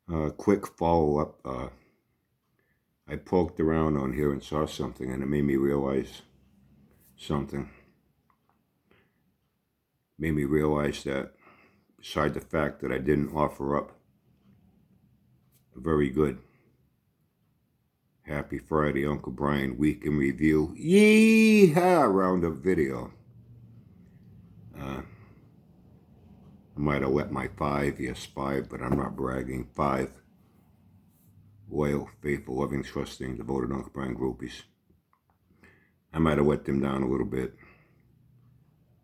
Quick follow-up. I poked around on here and saw something, and it made me realize something. Made me realize that, beside the fact that I didn't offer up a very good Happy Friday Uncle Brian Week in Review Yeehaw Roundup video, I might have let my five, but I'm not bragging, 5 loyal, faithful, loving, trusting, devoted Uncle Brian groupies, I might have let them down a little bit,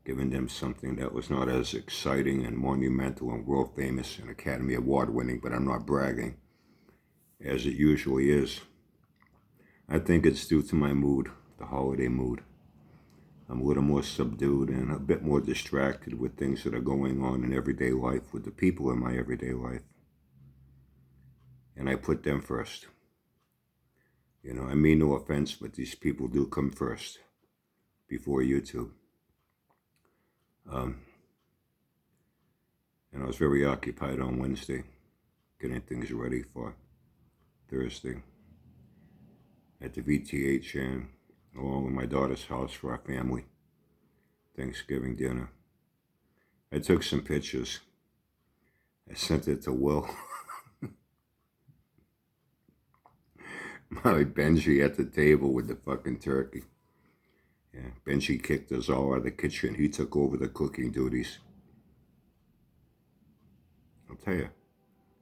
giving them something that was not as exciting and monumental and world famous and Academy Award winning, but I'm not bragging, as it usually is. I think it's due to my mood, the holiday mood. I'm a little more subdued and a bit more distracted with things that are going on in everyday life, with the people in my everyday life. And I put them first. You know, I mean no offense, but these people do come first before YouTube. And I was very occupied on Wednesday, getting things ready for Thursday at the VTH and along with my daughter's house for our family Thanksgiving dinner. I took some pictures. I sent it to Will. My Benji at the table with the fucking turkey. Yeah, Benji kicked us all out of the kitchen. He took over the cooking duties. I'll tell you,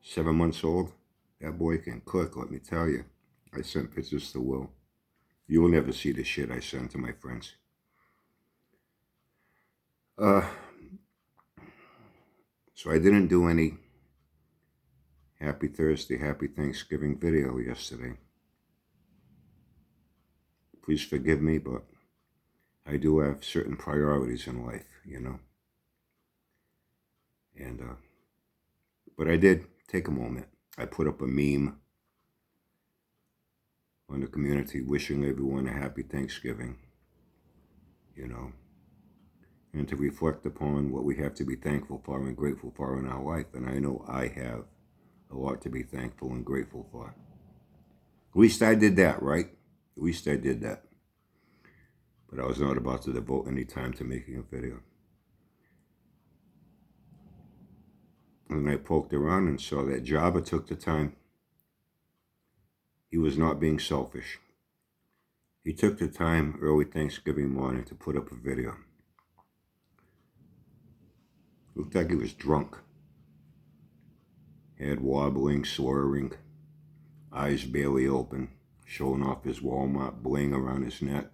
7 months old, that boy can cook, let me tell you. I sent pictures to Will. You will never see the shit I send to my friends. So I didn't do any Happy Thursday, Happy Thanksgiving video yesterday. Please forgive me, but I do have certain priorities in life, you know. And, but I did take a moment. I put up a meme on the community wishing everyone a happy Thanksgiving, you know, and to reflect upon what we have to be thankful for and grateful for in our life. And I know I have a lot to be thankful and grateful for. At least I did that, right? At least I did that. But I was not about to devote any time to making a video. And I poked around and saw that Jabba took the time. He was not being selfish. He took the time early Thanksgiving morning to put up a video. Looked like he was drunk. Head wobbling, slurring, eyes barely open, showing off his Walmart bling around his neck.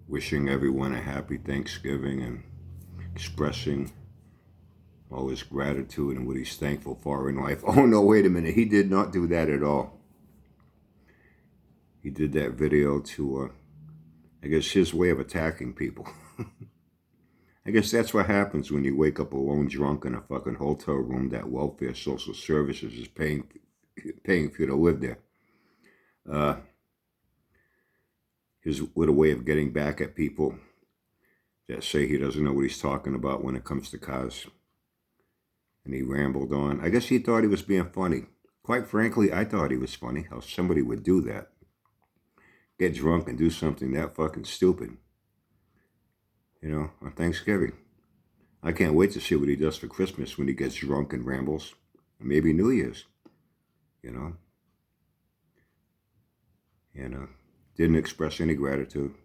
Wishing everyone a happy Thanksgiving and expressing all his gratitude and what he's thankful for in life. Oh no, wait a minute. He did not do that at all. He did that video to, I guess, his way of attacking people. I guess that's what happens when you wake up alone drunk in a fucking hotel room that welfare social services is paying for you to live there. His little way of getting back at people that say he doesn't know what he's talking about when it comes to cars. And he rambled on. I guess he thought he was being funny. Quite frankly, I thought he was funny, how somebody would do that. Get drunk and do something that fucking stupid. You know, on Thanksgiving. I can't wait to see what he does for Christmas when he gets drunk and rambles. And maybe New Year's. You know. And didn't express any gratitude.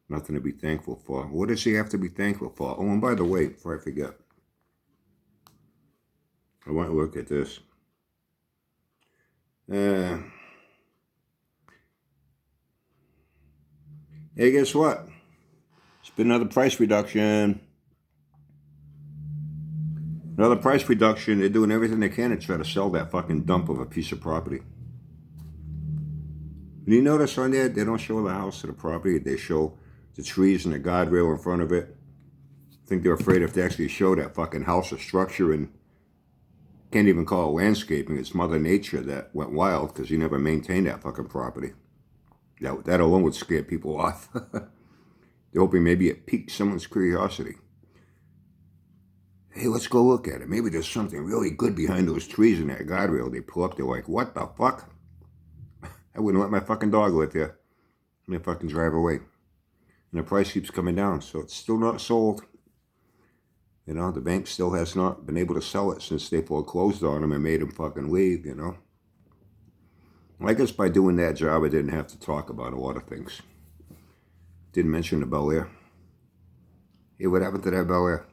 Nothing to be thankful for. What does he have to be thankful for? Oh, and by the way, before I forget, I want to look at this. Hey, guess what? It's been another price reduction. Another price reduction. They're doing everything they can to try to sell that fucking dump of a piece of property. And you notice on there, they don't show the house or the property. They show the trees and the guardrail in front of it. I think they're afraid if they actually show that fucking house or structure and can't even call it landscaping, it's Mother Nature that went wild because you never maintained that fucking property. That alone would scare people off. They're hoping maybe it piques someone's curiosity. hey, let's go look at it. Maybe there's something really good behind those trees in that guardrail. They pull up, they're like, what the fuck? I wouldn't let my fucking dog live there. And they fucking drive away. And the price keeps coming down, so it's still not sold. You know, the bank still has not been able to sell it since they foreclosed on them and made them fucking leave, you know. I guess by doing that job, I didn't have to talk about a lot of things. Didn't mention the Bel Air. Hey, what happened to that Bel Air?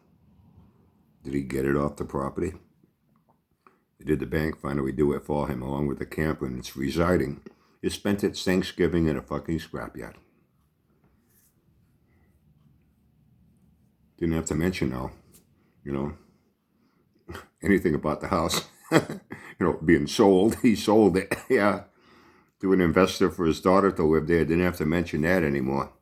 Did he get it off the property? Did the bank finally do it for him along with the camper and it's residing? It spent its Thanksgiving in a fucking scrapyard. Didn't have to mention though, you know, anything about the house, you know, being sold. He sold it, yeah, to an investor for his daughter to live there. Didn't have to mention that anymore.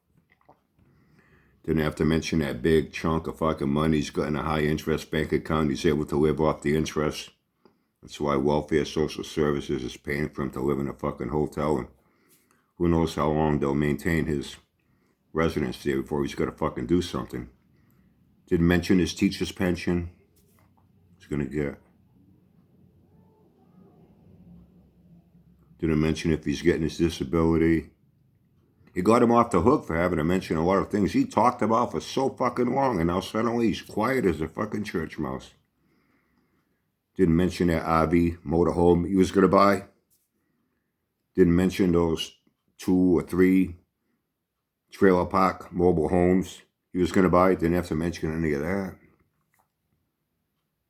Didn't have to mention that big chunk of fucking money he's got in a high interest bank account. He's able to live off the interest. That's why welfare social services is paying for him to live in a fucking hotel. And who knows how long they'll maintain his residence there before he's got to fucking do something. Didn't mention his teacher's pension. He's going to get. Didn't mention if he's getting his disability. He got him off the hook for having to mention a lot of things he talked about for so fucking long, and now suddenly he's quiet as a fucking church mouse. Didn't mention that RV motorhome he was going to buy. Didn't mention those 2 or 3 trailer park mobile homes he was going to buy. Didn't have to mention any of that.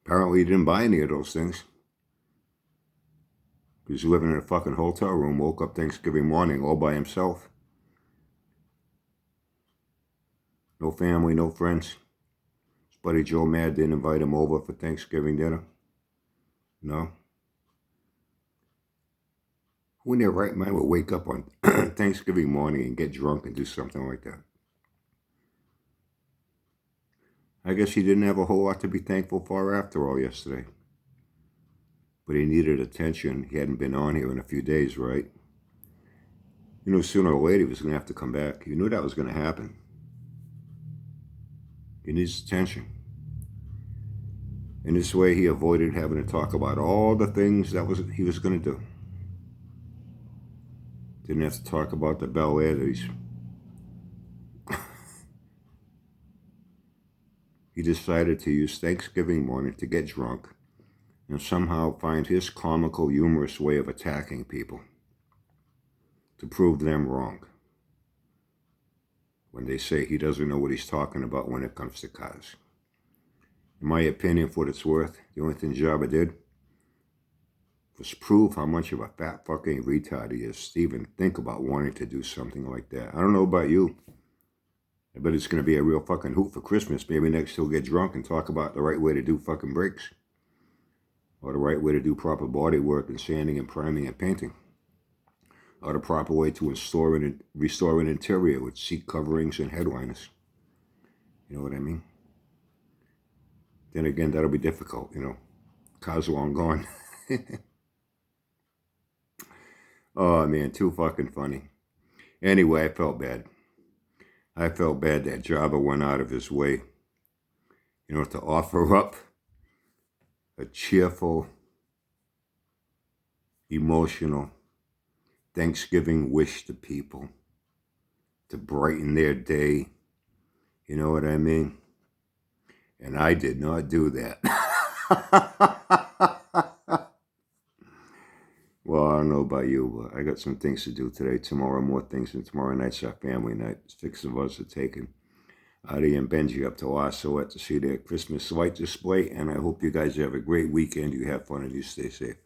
Apparently he didn't buy any of those things. He was living in a fucking hotel room, woke up Thanksgiving morning all by himself. No family, no friends. His buddy Joe Mad didn't invite him over for Thanksgiving dinner. No. Who in their right mind would wake up on Thanksgiving morning and get drunk and do something like that? I guess he didn't have a whole lot to be thankful for after all yesterday. But he needed attention. He hadn't been on here in a few days, right? You know, sooner or later he was going to have to come back. You knew that was going to happen. He needs attention. In this way, he avoided having to talk about all the things that he was going to do. Didn't have to talk about the Bel Air that he decided to use Thanksgiving morning to get drunk and somehow find his comical, humorous way of attacking people to prove them wrong when they say he doesn't know what he's talking about when it comes to cars. In my opinion, for what it's worth, the only thing Jabba did was prove how much of a fat fucking retard he is to even think about wanting to do something like that. I don't know about you. I bet it's going to be a real fucking hoot for Christmas. Maybe next he'll get drunk and talk about the right way to do fucking brakes. Or the right way to do proper body work and sanding and priming and painting. Or the proper way to restore an interior with seat coverings and headliners. You know what I mean? Then again, that'll be difficult, you know. Cars are long gone. Oh, man, too fucking funny. Anyway, I felt bad. I felt bad that Jabba went out of his way, you know, to offer up a cheerful, emotional Thanksgiving wish to people to brighten their day. You know what I mean? And I did not do that. Well, I don't know about you, but I got some things to do today. Tomorrow, more things, and tomorrow night's our family night. 6 of us are taking Adi and Benji up to Ossawat to see their Christmas light display, and I hope you guys have a great weekend. You have fun and you stay safe.